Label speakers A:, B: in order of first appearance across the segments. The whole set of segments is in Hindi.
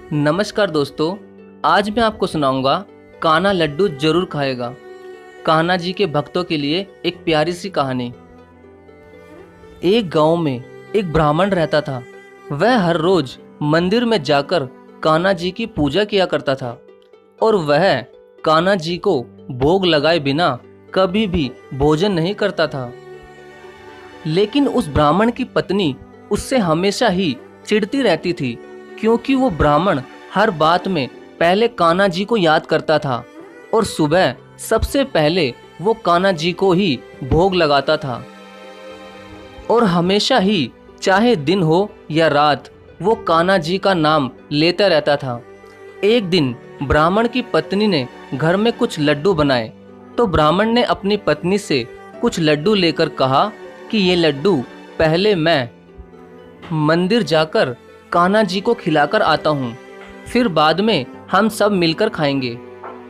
A: नमस्कार दोस्तों। आज मैं आपको सुनाऊंगा कान्हा लड्डू जरूर खाएगा। कान्हा जी के भक्तों के लिए एक प्यारी सी कहानी। एक गांव में एक ब्राह्मण रहता था। वह हर रोज मंदिर में जाकर कान्हा जी की पूजा किया करता था और वह कान्हा जी को भोग लगाए बिना कभी भी भोजन नहीं करता था। लेकिन उस ब्राह्मण की पत्नी उससे हमेशा ही चिढ़ती रहती थी, क्योंकि वो ब्राह्मण हर बात में पहले कान्हा जी को याद करता था और सुबह सबसे पहले वो कान्हा जी को ही भोग लगाता था। और हमेशा ही, चाहे दिन हो या रात, वो कान्हा जी का नाम लेता रहता था। एक दिन ब्राह्मण की पत्नी ने घर में कुछ लड्डू बनाए, तो ब्राह्मण ने अपनी पत्नी से कुछ लड्डू लेकर कहा कि ये लड्डू पहले मैं मंदिर जाकर कान्हा जी को खिलाकर आता हूँ, फिर बाद में हम सब मिलकर खाएंगे।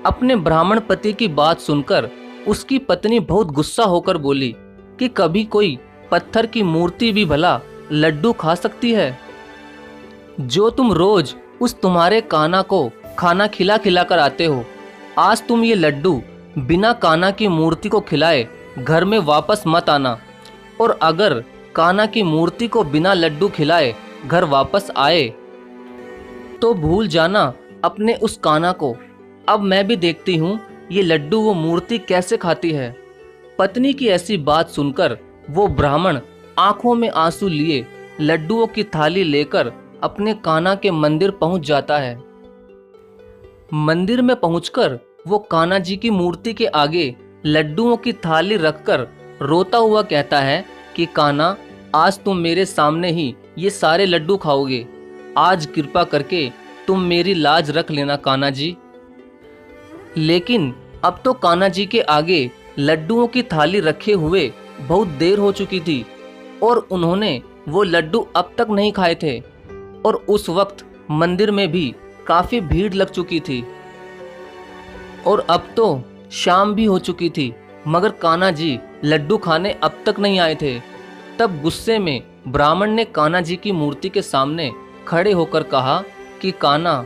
A: अपने ब्राह्मण पति की बात सुनकर उसकी पत्नी बहुत गुस्सा होकर बोली कि कभी कोई पत्थर की मूर्ति भी भला लड्डू खा सकती है? जो तुम रोज उस तुम्हारे कान्हा को खाना खिला खिला कर आते हो, आज तुम ये लड्डू बिना कान्हा की मूर्ति को खिलाए घर में वापस मत आना। और अगर कान्हा की मूर्ति को बिना लड्डू खिलाए घर वापस आए तो भूल जाना अपने उस कान्हा को। अब मैं भी देखती हूँ ये लड्डू वो मूर्ति कैसे खाती है। पत्नी की ऐसी बात सुनकर वो ब्राह्मण आंखों में आंसू लिए लड्डुओं की थाली लेकर अपने कान्हा के मंदिर पहुंच जाता है। मंदिर में पहुंचकर वो कान्हा जी की मूर्ति के आगे लड्डुओं की थाली रखकर रोता हुआ कहता है कि कान्हा, आज तुम मेरे सामने ही ये सारे लड्डू खाओगे। आज कृपा करके तुम मेरी लाज रख लेना कान्हा जी। लेकिन अब तो कान्हा जी के आगे लड्डुओं की थाली रखे हुए बहुत देर हो चुकी थी और उन्होंने वो लड्डू अब तक नहीं खाए थे। और उस वक्त मंदिर में भी काफी भीड़ लग चुकी थी और अब तो शाम भी हो चुकी थी, मगर कान्हा जी लड्डू खाने अब तक नहीं आए थे। तब गुस्से में ब्राह्मण ने कान्हा जी की मूर्ति के सामने खड़े होकर कहा कि कान्हा,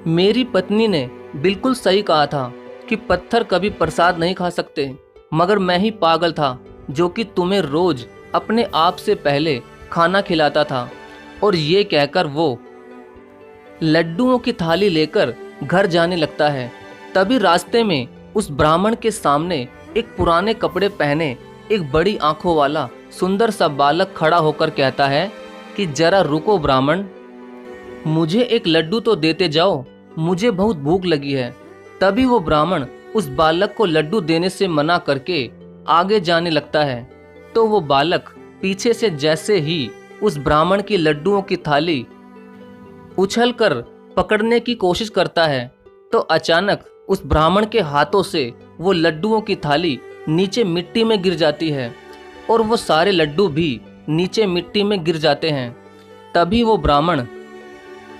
A: मेरी पत्नी ने बिल्कुल सही कहा था कि पत्थर कभी प्रसाद नहीं खा सकते, मगर मैं ही पागल था जो कि तुम्हें रोज अपने आप से पहले खाना खिलाता था। और ये कहकर वो लड्डुओं की थाली लेकर घर जाने लगता है। तभी रास्ते में उस ब्राह्मण के सामने एक पुराने कपड़े पहने एक बड़ी आंखों वाला सुंदर सा बालक खड़ा होकर कहता है कि जरा रुको ब्राह्मण, मुझे एक लड्डू तो देते जाओ, मुझे बहुत भूख लगी है। तभी वो ब्राह्मण उस बालक को लड्डू देने से मना करके आगे जाने लगता है। तो वो बालक पीछे से जैसे ही उस ब्राह्मण की लड्डुओं की थाली उछलकर पकड़ने की कोशिश करता है, तो अचानक उस ब्राह्मण के हाथों से वो लड्डुओं की थाली नीचे मिट्टी में गिर जाती है और वो सारे लड्डू भी नीचे मिट्टी में गिर जाते हैं। तभी वो ब्राह्मण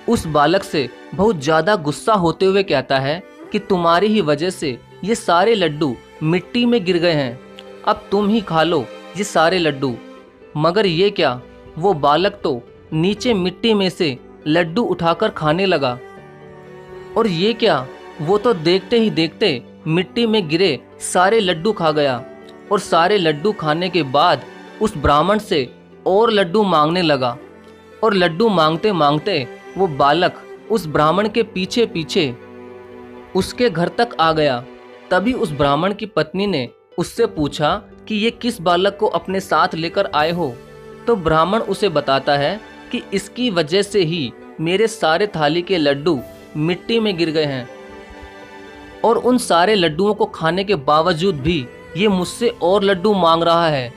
A: उस बालक से बहुत ज़्यादा गुस्सा होते हुए कहता है कि तुम्हारी ही वजह से ये सारे लड्डू मिट्टी में गिर गए हैं, अब तुम ही खा लो ये सारे लड्डू। मगर ये क्या, वो बालक तो नीचे मिट्टी में से लड्डू उठाकर खाने लगा। और ये क्या, वो तो देखते ही देखते मिट्टी में गिरे सारे लड्डू खा गया और सारे लड्डू खाने के बाद उस ब्राह्मण से और लड्डू मांगने लगा। और लड्डू मांगते मांगते वो बालक उस ब्राह्मण के पीछे पीछे उसके घर तक आ गया। तभी उस ब्राह्मण की पत्नी ने उससे पूछा कि ये किस बालक को अपने साथ लेकर आए हो? तो ब्राह्मण उसे बताता है कि इसकी वजह से ही मेरे सारे थाली के लड्डू मिट्टी में गिर गए हैं और उन सारे लड्डुओं को खाने के बावजूद भी ये मुझसे और लड्डू मांग रहा है।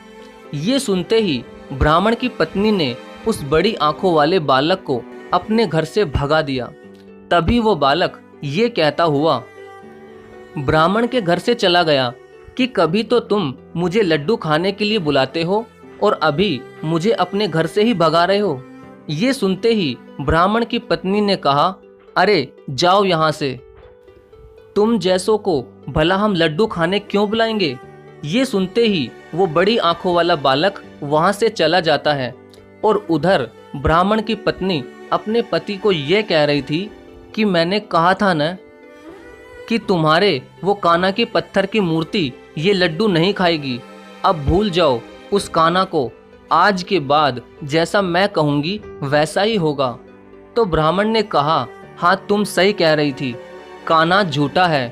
A: ये सुनते ही ब्राह्मण की पत्नी ने उस बड़ी आंखों वाले बालक को अपने घर से भगा दिया। तभी वो बालक ये कहता हुआ ब्राह्मण के घर से चला गया कि कभी तो तुम मुझे लड्डू खाने के लिए बुलाते हो और अभी मुझे अपने घर से ही भगा रहे हो। ये सुनते ही ब्राह्मण की पत्नी ने कहा, अरे जाओ यहाँ से, तुम जैसों को भला हम लड्डू खाने क्यों बुलाएंगे? ये सुनते ही वो बड़ी आंखों वाला बालक वहां से चला जाता है और उधर ब्राह्मण की पत्नी अपने पति को यह कह रही थी कि मैंने कहा था न कि तुम्हारे वो कान्हा की पत्थर की मूर्ति ये लड्डू नहीं खाएगी। अब भूल जाओ उस कान्हा को, आज के बाद जैसा मैं कहूँगी वैसा ही होगा। तो ब्राह्मण ने कहा, हाँ तुम सही कह रही थी, कान्हा झूठा है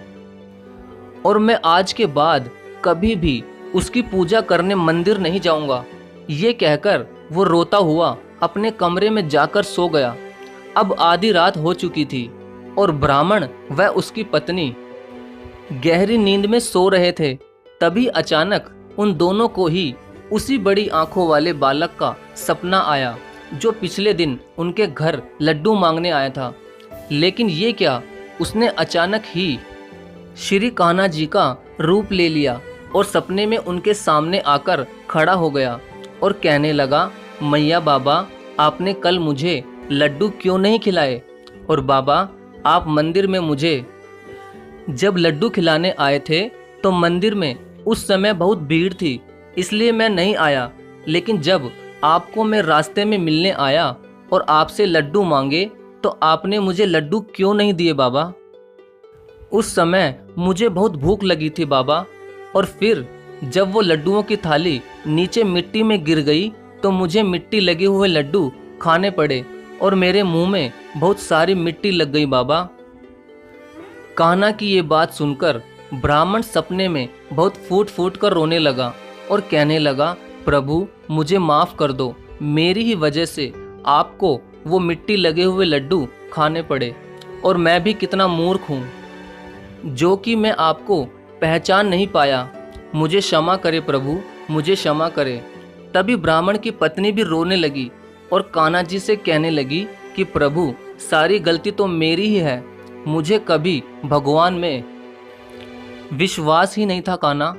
A: और मैं आज के बाद कभी भी उसकी पूजा करने मंदिर नहीं जाऊंगा। ये कहकर वो रोता हुआ अपने कमरे में जाकर सो गया। अब आधी रात हो चुकी थी और ब्राह्मण व उसकी पत्नी गहरी नींद में सो रहे थे। तभी अचानक उन दोनों को ही उसी बड़ी आंखों वाले बालक का सपना आया जो पिछले दिन उनके घर लड्डू मांगने आया था। लेकिन ये क्या, उसने अचानक ही श्री कान्हा जी का रूप ले लिया और सपने में उनके सामने आकर खड़ा हो गया और कहने लगा, मैया बाबा आपने कल मुझे लड्डू क्यों नहीं खिलाए? और बाबा आप मंदिर में मुझे जब लड्डू खिलाने आए थे तो मंदिर में उस समय बहुत भीड़ थी, इसलिए मैं नहीं आया। लेकिन जब आपको मैं रास्ते में मिलने आया और आपसे लड्डू मांगे तो आपने मुझे लड्डू क्यों नहीं दिए बाबा? उस समय मुझे बहुत भूख लगी थी बाबा, और फिर जब वो लड्डुओं की थाली नीचे मिट्टी में गिर गई तो मुझे मिट्टी लगे हुए लड्डू खाने पड़े और मेरे मुंह में बहुत सारी मिट्टी लग गई बाबा। कान्हा की ये बात सुनकर ब्राह्मण सपने में बहुत फूट फूट कर रोने लगा और कहने लगा, प्रभु मुझे माफ़ कर दो, मेरी ही वजह से आपको वो मिट्टी लगे हुए लड्डू खाने पड़े और मैं भी कितना मूर्ख हूँ जो कि मैं आपको पहचान नहीं पाया। मुझे क्षमा करे प्रभु, मुझे क्षमा करे। तभी ब्राह्मण की पत्नी भी रोने लगी और कान्हा जी से कहने लगी कि प्रभु सारी गलती तो मेरी ही है, मुझे कभी भगवान में विश्वास ही नहीं था कान्हा,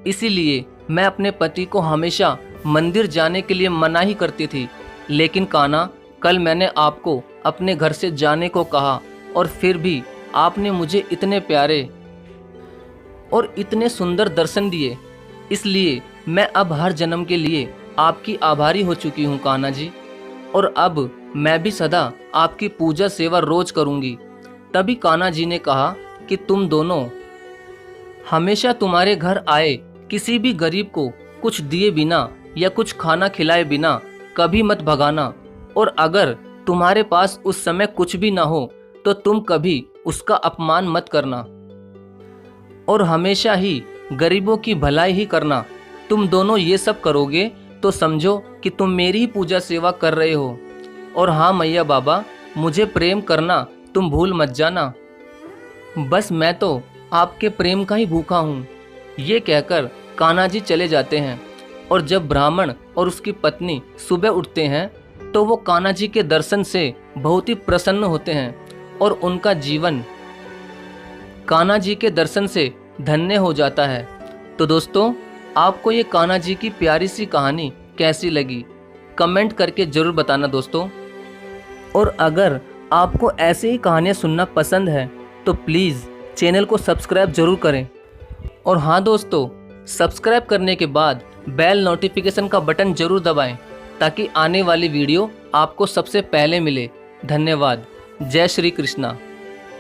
A: इसीलिए मैं अपने पति को हमेशा मंदिर जाने के लिए मना ही करती थी। लेकिन कान्हा कल मैंने आपको अपने घर से जाने को कहा और फिर भी आपने मुझे इतने प्यारे और इतने सुंदर दर्शन दिए, इसलिए मैं अब हर जन्म के लिए आपकी आभारी हो चुकी हूँ कान्हा जी, और अब मैं भी सदा आपकी पूजा सेवा रोज करूँगी। तभी कान्हा जी ने कहा कि तुम दोनों हमेशा तुम्हारे घर आए किसी भी गरीब को कुछ दिए बिना या कुछ खाना खिलाए बिना कभी मत भगाना, और अगर तुम्हारे पास उस समय कुछ भी ना हो तो तुम कभी उसका अपमान मत करना और हमेशा ही गरीबों की भलाई ही करना। तुम दोनों ये सब करोगे तो समझो कि तुम मेरी ही पूजा सेवा कर रहे हो। और हाँ मैया बाबा, मुझे प्रेम करना तुम भूल मत जाना, बस मैं तो आपके प्रेम का ही भूखा हूँ। ये कहकर कान्हा जी चले जाते हैं और जब ब्राह्मण और उसकी पत्नी सुबह उठते हैं तो वो कान्हा जी के दर्शन से बहुत ही प्रसन्न होते हैं और उनका जीवन कान्हा जी के दर्शन से धन्य हो जाता है। तो दोस्तों, आपको ये कान्हा जी की प्यारी सी कहानी कैसी लगी कमेंट करके ज़रूर बताना दोस्तों। और अगर आपको ऐसे ही कहानियाँ सुनना पसंद है तो प्लीज़ चैनल को सब्सक्राइब ज़रूर करें। और हाँ दोस्तों, सब्सक्राइब करने के बाद बेल नोटिफिकेशन का बटन ज़रूर दबाएं ताकि आने वाली वीडियो आपको सबसे पहले मिले। धन्यवाद। जय श्री कृष्णा।